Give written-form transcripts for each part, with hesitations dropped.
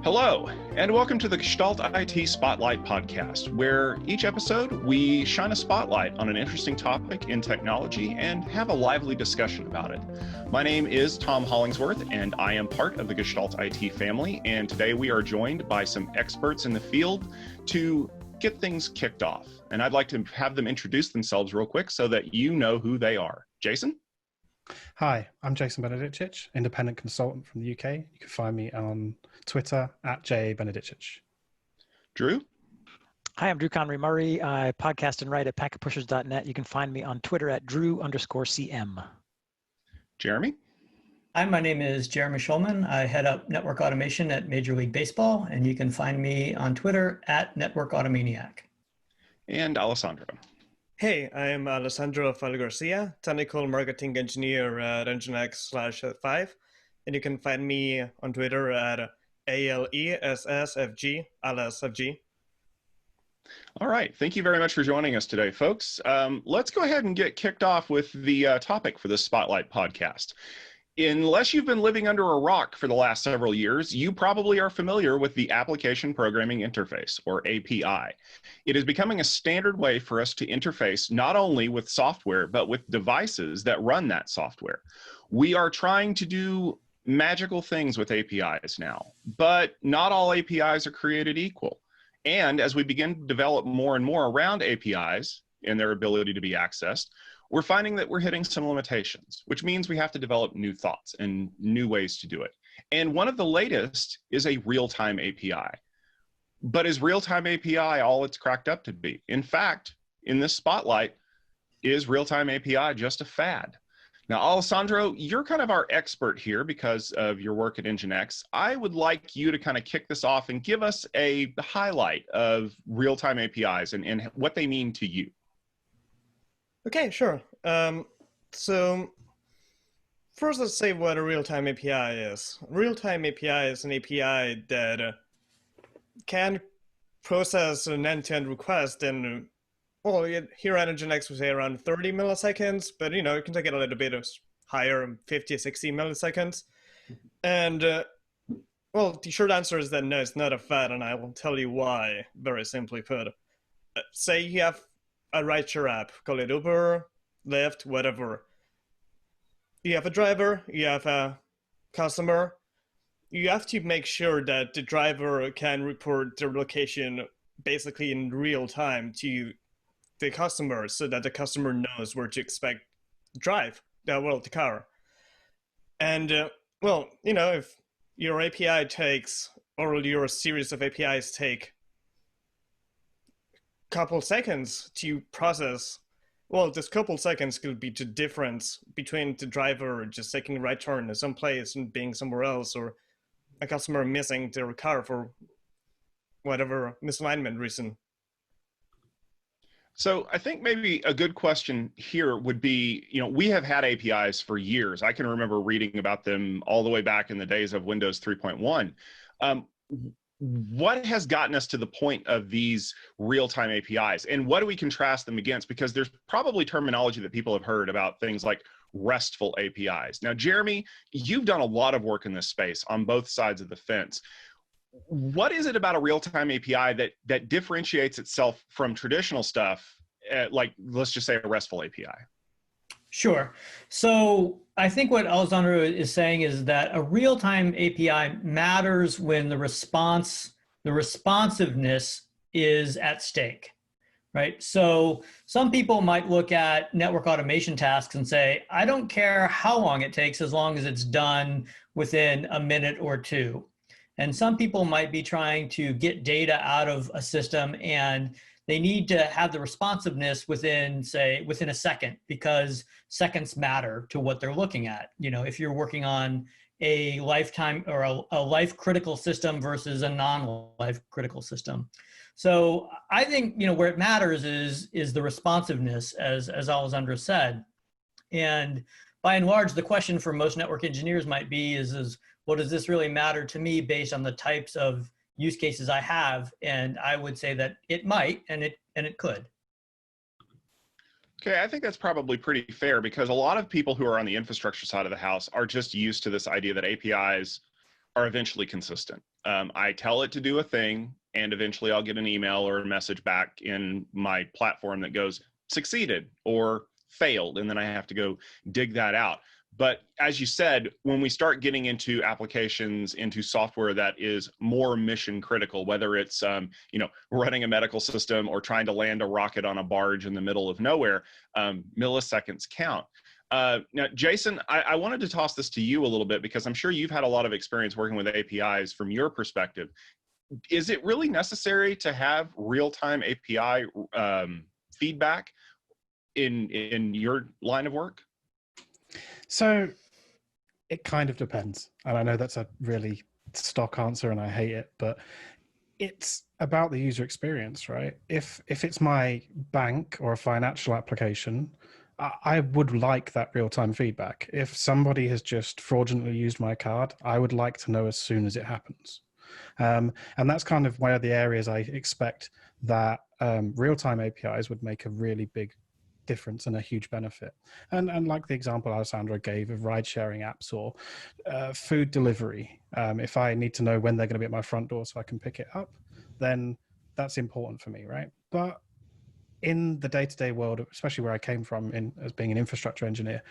Hello, and welcome to the Gestalt IT Spotlight podcast, where each episode we shine a spotlight on an interesting topic in technology and have a lively discussion about it. My name is Tom Hollingsworth, and I am part of the Gestalt IT family, and today we are joined by some experts in the field to get things kicked off. And I'd like to have them introduce themselves real quick so that you know who they are. Jason? Hi, I'm Jason Benedicic, independent consultant from the UK. You can find me on Twitter at @JBenedicic. Drew? Hi, I'm Drew Conry Murray. I podcast and write at packetpushers.net. You can find me on Twitter at Drew_CM. Jeremy? Hi, my name is Jeremy Schulman. I head up network automation at Major League Baseball, and you can find me on Twitter at NetworkAutomaniac. And Alessandro? Hey, I'm Alessandro Falgarcia, technical marketing engineer at NGINX/5, and you can find me on Twitter at ALESSFG, ALSFG. All right, thank you very much for joining us today, folks. Let's go ahead and get kicked off with the topic for this Spotlight podcast. Unless you've been living under a rock for the last several years, you probably are familiar with the Application Programming Interface, or API. It is becoming a standard way for us to interface not only with software, but with devices that run that software. We are trying to do magical things with APIs now, but not all APIs are created equal. And as we begin to develop more and more around APIs and their ability to be accessed, we're finding that we're hitting some limitations, which means we have to develop new thoughts and new ways to do it. And one of the latest is a real-time API. But is real-time API all it's cracked up to be? In fact, in this spotlight, is real-time API just a fad? Now, Alessandro, you're kind of our expert here because of your work at NGINX. I would like you to kind of kick this off and give us a highlight of real-time APIs and what they mean to you. Okay, sure. So first, let's say what a real-time API is. A real-time API is an API that can process an end-to-end request in, well, here at NGINX we say around 30 milliseconds, but you can take it a little bit higher, 50, 60 milliseconds. And well, the short answer is that no, it's not a fad, and I will tell you why, very simply put. Say you have a rideshare app, call it Uber, Lyft, whatever. You have a driver, you have a customer. You have to make sure that the driver can report their location basically in real time to the customer so that the customer knows where to expect to drive, the car. And, well, if your API takes, or your series of APIs take couple seconds to process, well, this couple seconds could be the difference between the driver just taking a right turn in some place and being somewhere else, or a customer missing their car for whatever misalignment reason. So I think maybe a good question here would be, we have had APIs for years. I can remember reading about them all the way back in the days of Windows 3.1. What has gotten us to the point of these real-time APIs, and what do we contrast them against? Because there's probably terminology that people have heard about things like RESTful APIs. Now, Jeremy, you've done a lot of work in this space on both sides of the fence. What is it about a real-time API that differentiates itself from traditional stuff, like let's just say a RESTful API? Sure. So I think what Alessandro is saying is that a real-time API matters when the responsiveness is at stake, right? So some people might look at network automation tasks and say, I don't care how long it takes as long as it's done within a minute or two. And some people might be trying to get data out of a system and they need to have the responsiveness within a second, because seconds matter to what they're looking at. If you're working on a lifetime or a life critical system versus a non-life critical system. So I think, where it matters is the responsiveness, as Alessandro said. And by and large, the question for most network engineers might be is well, does this really matter to me based on the types of use cases I have? And I would say that it might, and it could. Okay, I think that's probably pretty fair, because a lot of people who are on the infrastructure side of the house are just used to this idea that APIs are eventually consistent. I tell it to do a thing, and eventually I'll get an email or a message back in my platform that goes succeeded or failed, and then I have to go dig that out. But as you said, when we start getting into applications, into software that is more mission critical, whether it's running a medical system or trying to land a rocket on a barge in the middle of nowhere, milliseconds count. Now, Jason, I wanted to toss this to you a little bit because I'm sure you've had a lot of experience working with APIs from your perspective. Is it really necessary to have real-time API feedback in your line of work? So it kind of depends. And I know that's a really stock answer and I hate it, but it's about the user experience, right? If it's my bank or a financial application, I would like that real-time feedback. If somebody has just fraudulently used my card, I would like to know as soon as it happens. And that's kind of one of the areas I expect that real-time APIs would make a really big difference and a huge benefit. And like the example Alessandro gave of ride-sharing apps or food delivery, if I need to know when they're going to be at my front door so I can pick it up, then that's important for me, right? But in the day-to-day world, especially where I came from as being an infrastructure engineer,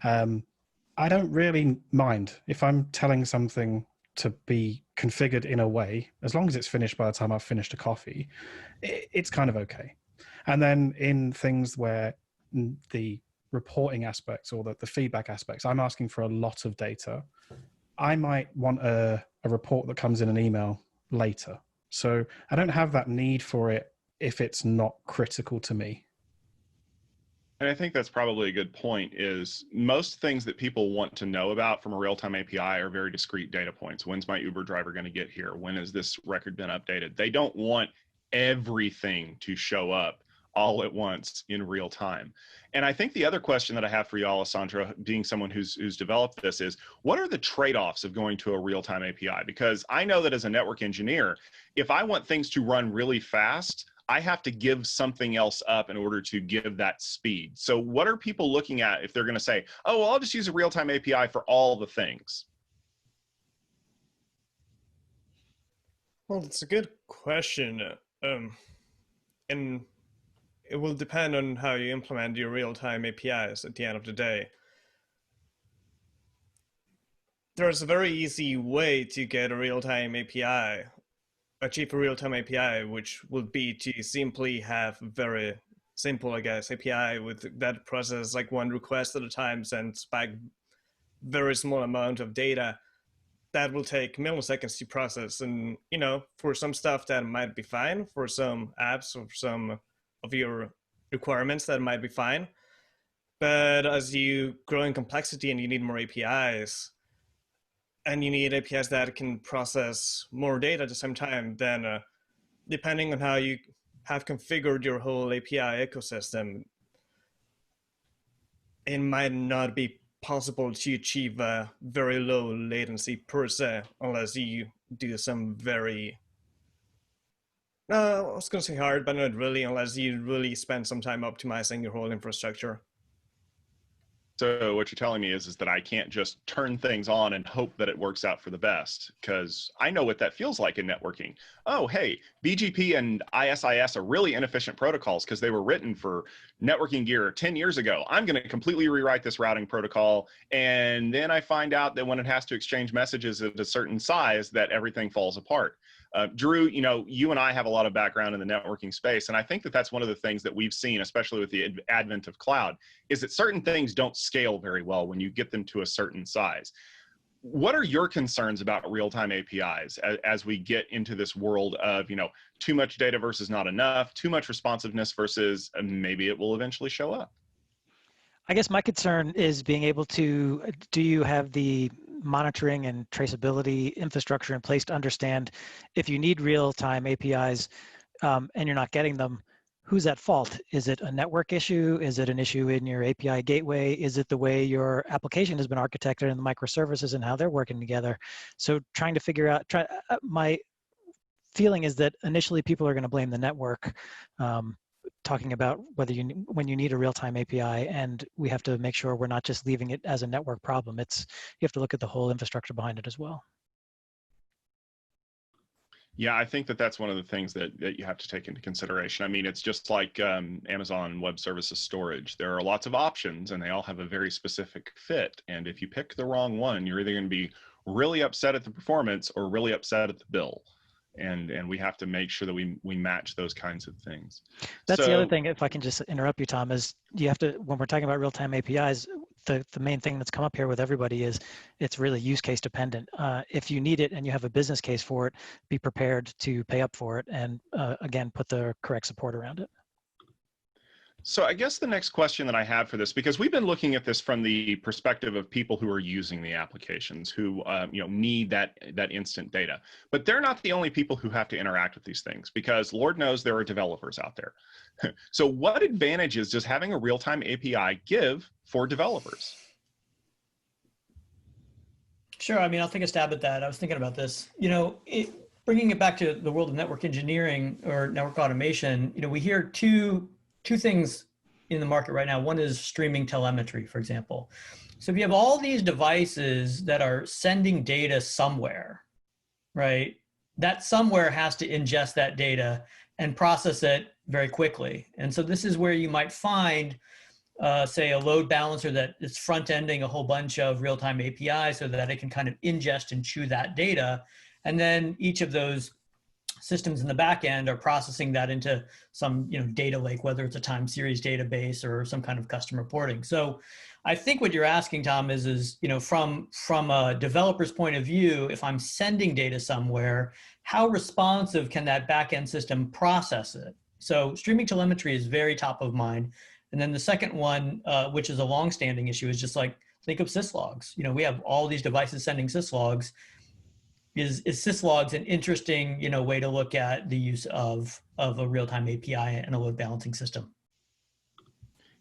I don't really mind if I'm telling something to be configured in a way, as long as it's finished by the time I've finished a coffee, it's kind of okay. And then in things where the reporting aspects or the feedback aspects, I'm asking for a lot of data. I might want a report that comes in an email later. So I don't have that need for it if it's not critical to me. And I think that's probably a good point, is most things that people want to know about from a real-time API are very discrete data points. When's my Uber driver going to get here? When has this record been updated? They don't want everything to show up all at once in real time. And I think the other question that I have for you, Alessandro, being someone who's developed this, is what are the trade-offs of going to a real-time API? Because I know that as a network engineer, if I want things to run really fast, I have to give something else up in order to give that speed. So what are people looking at if they're going to say, oh, well, I'll just use a real-time API for all the things? Well, that's a good question. And it will depend on how you implement your real-time APIs at the end of the day. There's a very easy way to get a real-time API, achieve a real-time API, which would be to simply have very simple, I guess, API with that process like one request at a time, sends back very small amount of data. That will take milliseconds to process. And, for some stuff that might be fine, for some apps or some of your requirements that might be fine. But as you grow in complexity and you need more APIs, and you need APIs that can process more data at the same time, then depending on how you have configured your whole API ecosystem, it might not be possible to achieve a very low latency per se, unless you do some very, I was going to say hard, but not really, unless you really spend some time optimizing your whole infrastructure. So what you're telling me is that I can't just turn things on and hope that it works out for the best, because I know what that feels like in networking. Oh, hey, BGP and ISIS are really inefficient protocols because they were written for networking gear 10 years ago. I'm going to completely rewrite this routing protocol. And then I find out that when it has to exchange messages at a certain size, that everything falls apart. Drew, you and I have a lot of background in the networking space, and I think that that's one of the things that we've seen, especially with the advent of cloud, is that certain things don't scale very well when you get them to a certain size. What are your concerns about real-time APIs as we get into this world of, too much data versus not enough, too much responsiveness versus maybe it will eventually show up? I guess my concern is being able to, do you have the monitoring and traceability infrastructure in place to understand if you need real-time APIs and you're not getting them, who's at fault? Is it a network issue? Is it an issue in your API gateway? Is it the way your application has been architected and the microservices and how they're working together? So trying to figure out, my feeling is that initially people are going to blame the network, talking about when you need a real-time API, and we have to make sure we're not just leaving it as a network problem. You have to look at the whole infrastructure behind it as well. Yeah, I think that that's one of the things that you have to take into consideration. I mean, it's just like Amazon Web Services storage. There are lots of options, and they all have a very specific fit. And if you pick the wrong one, you're either going to be really upset at the performance or really upset at the bill. And we have to make sure that we match those kinds of things. That's the other So thing, if I can just interrupt you, Tom, is you have to, when we're talking about real-time APIs, the main thing that's come up here with everybody is it's really use case dependent. If you need it and you have a business case for it, be prepared to pay up for it and again, put the correct support around it. So I guess the next question that I have for this, because we've been looking at this from the perspective of people who are using the applications, who need that instant data, but they're not the only people who have to interact with these things, because Lord knows there are developers out there. So what advantages does having a real-time API give for developers? Sure. I mean, I'll take a stab at that. I was thinking about this. Bringing it back to the world of network engineering or network automation, we hear two things in the market right now. One is streaming telemetry, for example. So if you have all these devices that are sending data somewhere, right, that somewhere has to ingest that data and process it very quickly. And so this is where you might find, say, a load balancer that is front-ending a whole bunch of real-time APIs so that it can kind of ingest and chew that data. And then each of those systems in the back end are processing that into some data lake, whether it's a time series database or some kind of custom reporting. So I think what you're asking, Tom, is from a developer's point of view, if I'm sending data somewhere, how responsive can that back end system process it? So streaming telemetry is very top of mind. And then the second one, which is a long-standing issue, is just like, think of syslogs. We have all these devices sending syslogs. Is syslogs an interesting way to look at the use of a real-time API and a load balancing system?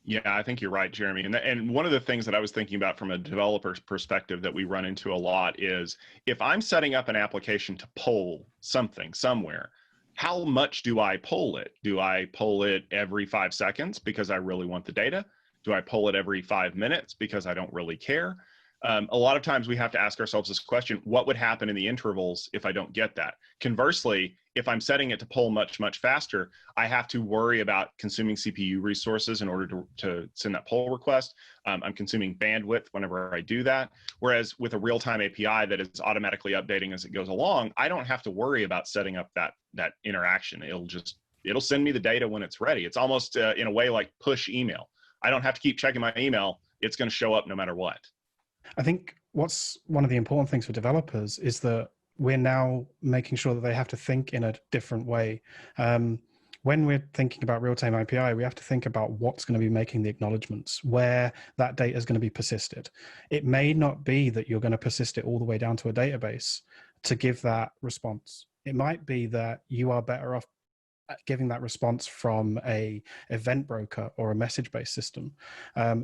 Yeah, I think you're right, Jeremy. And one of the things that I was thinking about from a developer's perspective that we run into a lot is if I'm setting up an application to poll something somewhere, how much do I poll it? Do I poll it every 5 seconds because I really want the data? Do I poll it every 5 minutes because I don't really care? A lot of times we have to ask ourselves this question: what would happen in the intervals if I don't get that? Conversely, if I'm setting it to poll much, much faster, I have to worry about consuming CPU resources in order to send that poll request. I'm consuming bandwidth whenever I do that. Whereas with a real-time API that is automatically updating as it goes along, I don't have to worry about setting up that interaction. It'll send me the data when it's ready. It's almost in a way like push email. I don't have to keep checking my email. It's going to show up no matter what. I think what's one of the important things for developers is that we're now making sure that they have to think in a different way. When we're thinking about real-time API, we have to think about what's going to be making the acknowledgements, where that data is going to be persisted. It may not be that you're going to persist it all the way down to a database to give that response. It might be that you are better off giving that response from a event broker or a message-based system,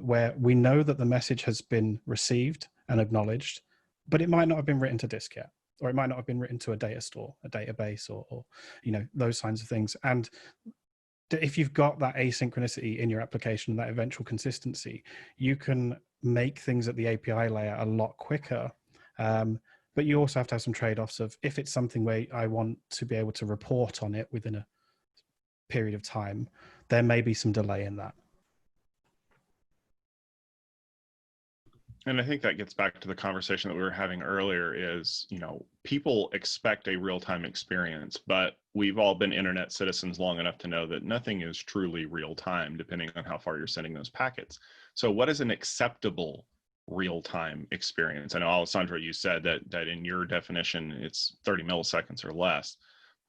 where we know that the message has been received and acknowledged, but it might not have been written to disk yet, or it might not have been written to a data store, a database, or those kinds of things. And if you've got that asynchronicity in your application, that eventual consistency, you can make things at the API layer a lot quicker. But you also have to have some trade-offs of, if it's something where I want to be able to report on it within a period of time, there may be some delay in that. And I think that gets back to the conversation that we were having earlier is, people expect a real-time experience, but we've all been internet citizens long enough to know that nothing is truly real-time, depending on how far you're sending those packets. So what is an acceptable real-time experience? I know, Alessandro, you said that in your definition, it's 30 milliseconds or less,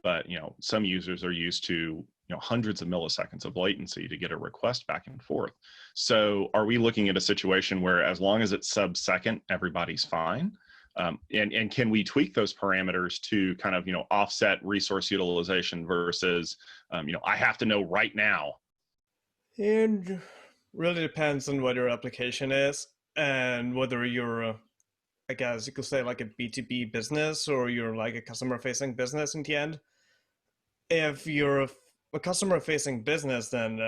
but, some users are used to hundreds of milliseconds of latency to get a request back and forth. So are we looking at a situation where as long as it's sub-second, everybody's fine? And can we tweak those parameters to kind of, offset resource utilization versus, I have to know right now? It really depends on what your application is and whether you're, I guess you could say, like a B2B business, or you're like a customer-facing business in the end. If you're a customer-facing business, then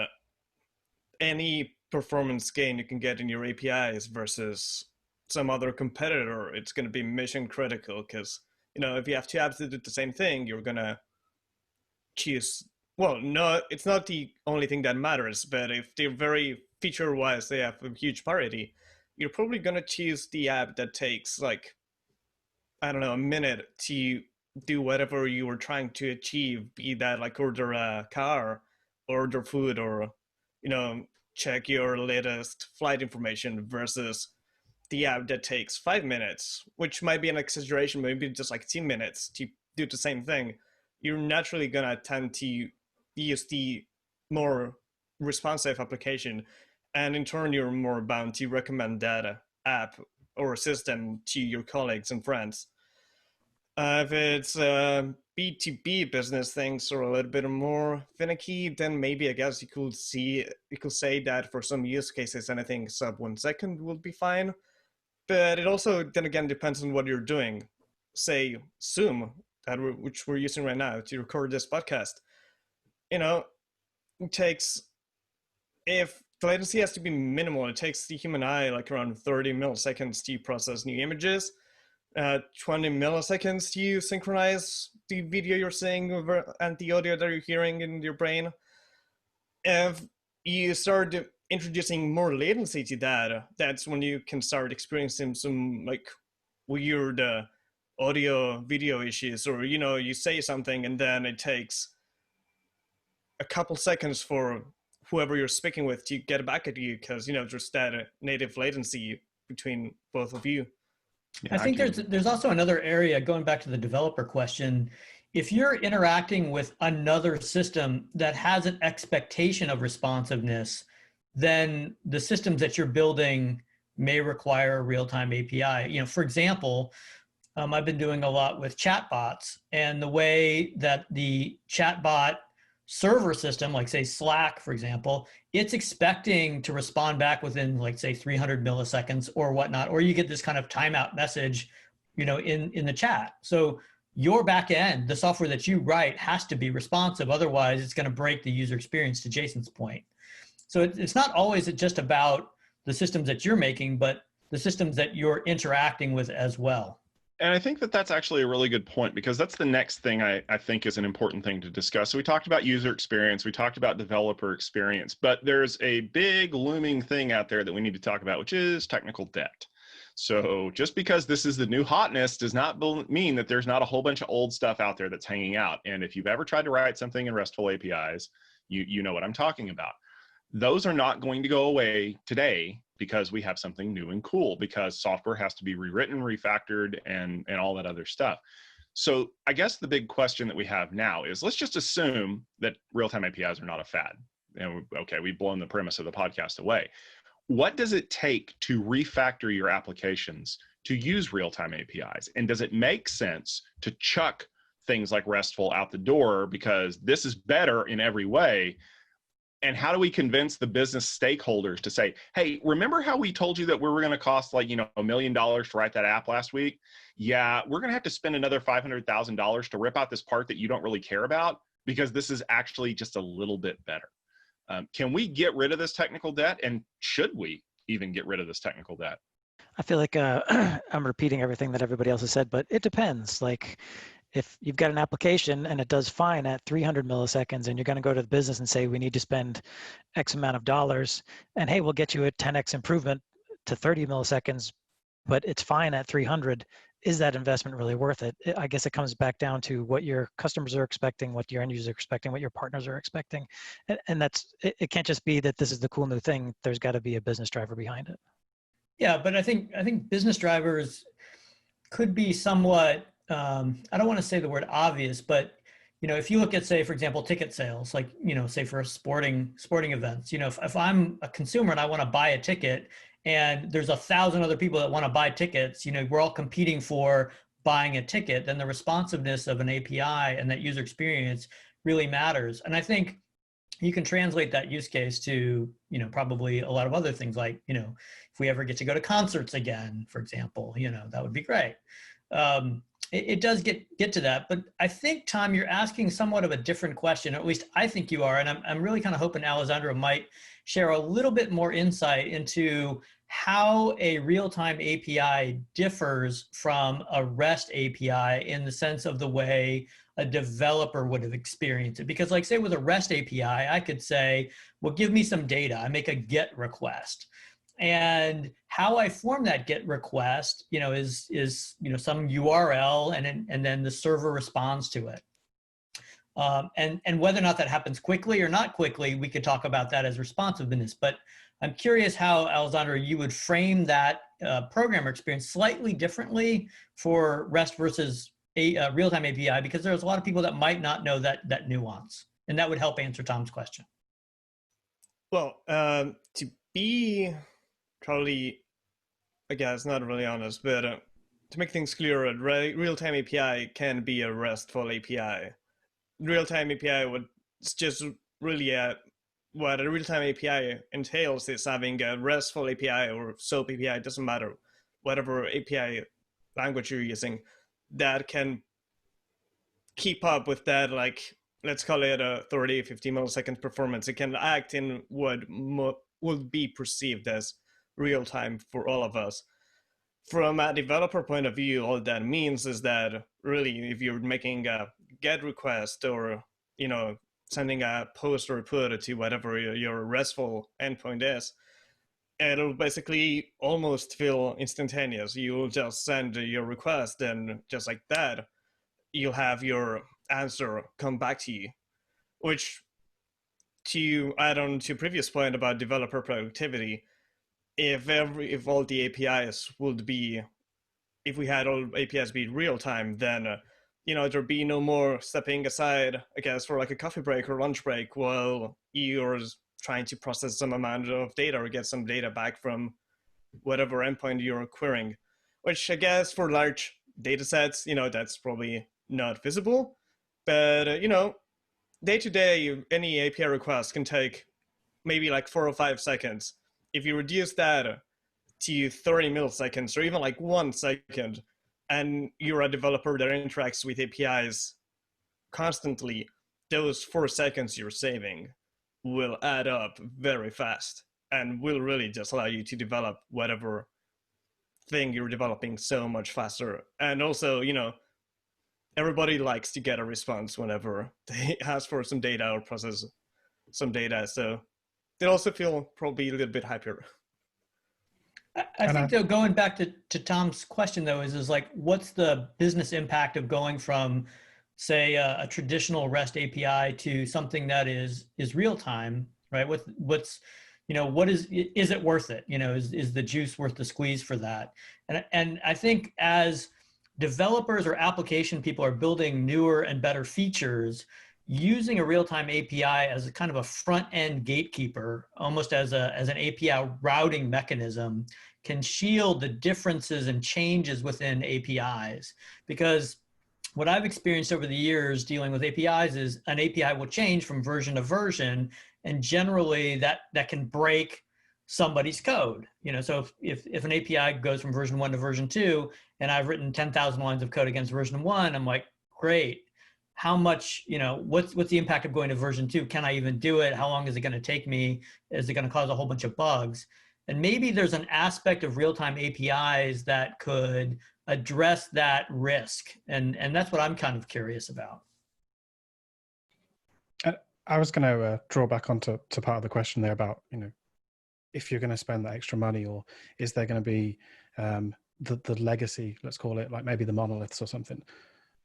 any performance gain you can get in your APIs versus some other competitor, it's going to be mission critical, because if you have two apps that do the same thing, you're gonna choose. Well, no, it's not the only thing that matters, but if they're very feature-wise, they have a huge parity, you're probably gonna choose the app that takes like, I don't know, a minute to do whatever you were trying to achieve, be that like order a car, order food, or check your latest flight information, versus the app that takes 5 minutes, which might be an exaggeration, maybe just like 2 minutes to do the same thing. You're naturally gonna tend to use the more responsive application, and in turn, you're more bound to recommend that app or system to your colleagues and friends. If it's B2B business, things are a little bit more finicky, then maybe I guess you could say that for some use cases, anything sub 1 second will be fine. But it also then again depends on what you're doing. Say Zoom, which we're using right now to record this podcast. It takes, if the latency has to be minimal, it takes the human eye like around 30 milliseconds to process new images, 20 milliseconds to synchronize the video you're seeing and the audio that you're hearing in your brain. If you start introducing more latency to that, that's when you can start experiencing some like weird audio video issues, or you say something and then it takes a couple seconds for whoever you're speaking with to get back at you, because there's that native latency between both of you. Yeah, I think there's also another area, going back to the developer question. If you're interacting with another system that has an expectation of responsiveness, then the systems that you're building may require a real-time API. For example, I've been doing a lot with chatbots, and the way that the chatbot server system, like say Slack, for example, it's expecting to respond back within like say 300 milliseconds or whatnot, or you get this kind of timeout message, in the chat. So your back end, the software that you write, has to be responsive. Otherwise, it's going to break the user experience, to Jason's point. So it's not always just about the systems that you're making, but the systems that you're interacting with as well. And I think that that's actually a really good point, because that's the next thing I think is an important thing to discuss. So we talked about user experience, we talked about developer experience, but there's a big looming thing out there that we need to talk about, which is technical debt. So just because this is the new hotness does not mean that there's not a whole bunch of old stuff out there that's hanging out. And if you've ever tried to write something in RESTful APIs, you know what I'm talking about. Those are not going to go away today because we have something new and cool, because software has to be rewritten, refactored, and all that other stuff. So I guess the big question that we have now is, let's just assume that real-time APIs are not a fad. And okay, we've blown the premise of the podcast away. What does it take to refactor your applications to use real-time APIs? And does it make sense to chuck things like RESTful out the door because this is better in every way? And how do we convince the business stakeholders to say, hey, remember how we told you that we were going to cost like, $1 million to write that app last week? Yeah, we're going to have to spend another $500,000 to rip out this part that you don't really care about, because this is actually just a little bit better. Can we get rid of this technical debt? And should we even get rid of this technical debt? I feel like I'm repeating everything that everybody else has said, but it depends. Like, if you've got an application and it does fine at 300 milliseconds, and you're going to go to the business and say, we need to spend X amount of dollars, and hey, we'll get you a 10x improvement to 30 milliseconds, but it's fine at 300. Is that investment really worth it? I guess it comes back down to what your customers are expecting, what your end users are expecting, what your partners are expecting. And it can't just be that this is the cool new thing. There's got to be a business driver behind it. Yeah, but I think business drivers could be somewhat, I don't want to say the word obvious, but if you look at, say, for example, ticket sales, like, say for sporting events, if I'm a consumer and I want to buy a ticket, and there's 1,000 other people that want to buy tickets, we're all competing for buying a ticket, then the responsiveness of an API and that user experience really matters. And I think you can translate that use case to, probably a lot of other things, like, if we ever get to go to concerts again, for example, that would be great. It does get to that, but I think, Tom, you're asking somewhat of a different question, or at least I think you are, and I'm really kind of hoping Alessandro might share a little bit more insight into how a real-time API differs from a REST API in the sense of the way a developer would have experienced it. Because like say with a REST API, I could say, well, give me some data. I make a GET request. And how I form that GET request, is some URL, and then the server responds to it. And whether or not that happens quickly or not quickly, we could talk about that as responsiveness. But I'm curious how, Alexander, you would frame that programmer experience slightly differently for REST versus a real-time API, because there's a lot of people that might not know that nuance, and that would help answer Tom's question. Well, to be probably, I guess, not really honest, but to make things clear, a real-time API can be a RESTful API. Real-time API would just really what a real-time API entails is having a RESTful API or SOAP API, it doesn't matter, whatever API language you're using, that can keep up with that, like, let's call it a 30, 50 millisecond performance. It can act in what would be perceived as real time for all of us. From a developer point of view, all that means is that really, if you're making a GET request or, sending a post or put to whatever your RESTful endpoint is, it'll basically almost feel instantaneous. You'll just send your request, and just like that, you'll have your answer come back to you. Which, to add on to previous point about developer productivity, if all the APIs would be, if we had all APIs be real time, then there'd be no more stepping aside, I guess, for like a coffee break or lunch break while you're trying to process some amount of data or get some data back from whatever endpoint you're querying. Which I guess for large data sets, that's probably not visible. But day to day, any API request can take maybe like 4 or 5 seconds. If you reduce that to 30 milliseconds or even like 1 second, and you're a developer that interacts with APIs constantly, those 4 seconds you're saving will add up very fast and will really just allow you to develop whatever thing you're developing so much faster. And also, everybody likes to get a response whenever they ask for some data or process some data, so they also feel probably a little bit happier. I think, though, going back to Tom's question, though, is like, what's the business impact of going from, say, a traditional REST API to something that is real time, right? What is it worth it? Is the juice worth the squeeze for that? And I think as developers or application people are building newer and better features, using a real-time API as a kind of a front-end gatekeeper, almost as an API routing mechanism, can shield the differences and changes within APIs. Because what I've experienced over the years dealing with APIs is an API will change from version to version, and generally that can break somebody's code. So if an API goes from version 1 to version 2, and I've written 10,000 lines of code against version 1, I'm like, great. How much, what's the impact of going to version 2? Can I even do it? How long is it going to take me? Is it going to cause a whole bunch of bugs? And maybe there's an aspect of real-time APIs that could address that risk. And that's what I'm kind of curious about. I was going to draw back onto part of the question there about, if you're going to spend that extra money, or is there going to be the legacy, let's call it, like maybe the monoliths or something.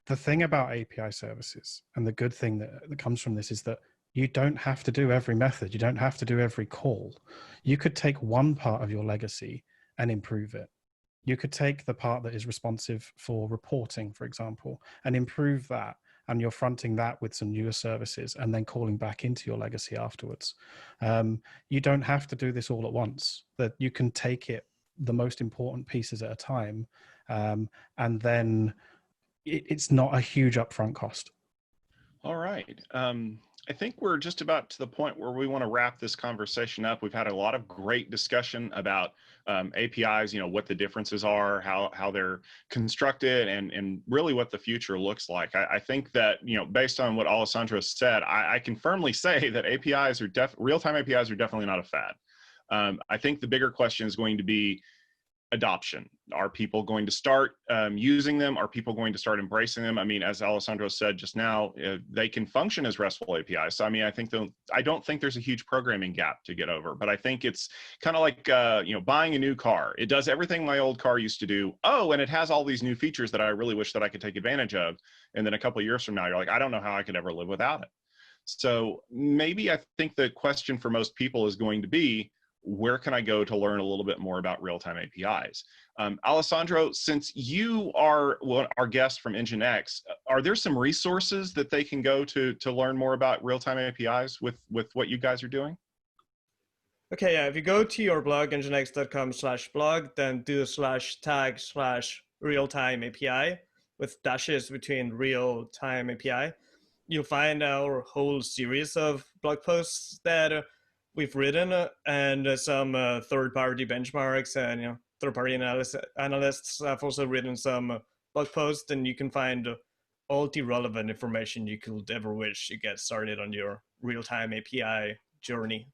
The thing about API services, and the good thing that comes from this, is that you don't have to do every method. You don't have to do every call. You could take one part of your legacy and improve it. You could take the part that is responsive for reporting, for example, and improve that. And you're fronting that with some newer services and then calling back into your legacy afterwards. You don't have to do this all at once. That you can take it, the most important pieces at a time, and then it's not a huge upfront cost. All right. I think we're just about to the point where we want to wrap this conversation up. We've had a lot of great discussion about APIs, what the differences are, how they're constructed, and really what the future looks like. I think that, based on what Alessandro said, I can firmly say that APIs are real-time APIs are definitely not a fad. I think the bigger question is going to be adoption. Are people going to start using them? Are people going to start embracing them? I mean, as Alessandro said just now, they can function as RESTful APIs. So I mean, I don't think there's a huge programming gap to get over, but I think it's kind of like buying a new car. It does everything my old car used to do. Oh, and it has all these new features that I really wish that I could take advantage of. And then a couple of years from now, you're like, I don't know how I could ever live without it. So maybe I think the question for most people is going to be, where can I go to learn a little bit more about real-time APIs? Alessandro, since you are our guest from NGINX, are there some resources that they can go to learn more about real-time APIs with what you guys are doing? Okay, yeah, if you go to your blog, nginx.com/blog, then do /tag/real-time API with dashes between real-time API, you'll find our whole series of blog posts that we've written and some third-party benchmarks and third-party analysts have also written some blog posts, and you can find all the relevant information you could ever wish to get started on your real-time API journey.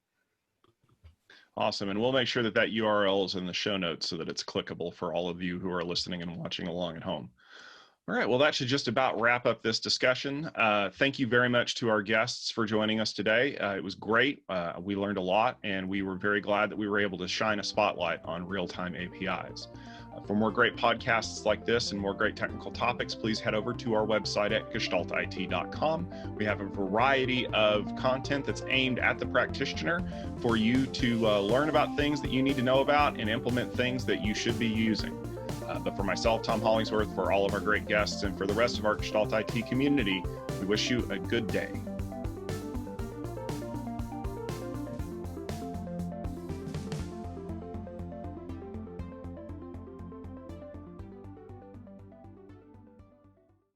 Awesome. And we'll make sure that that URL is in the show notes so that it's clickable for all of you who are listening and watching along at home. All right, well, that should just about wrap up this discussion. Thank you very much to our guests for joining us today. It was great. We learned a lot, and we were very glad that we were able to shine a spotlight on real-time APIs. For more great podcasts like this and more great technical topics, please head over to our website at gestaltit.com. We have a variety of content that's aimed at the practitioner for you to learn about things that you need to know about and implement things that you should be using. But for myself, Tom Hollingsworth, for all of our great guests, and for the rest of our Gestalt IT community, we wish you a good day.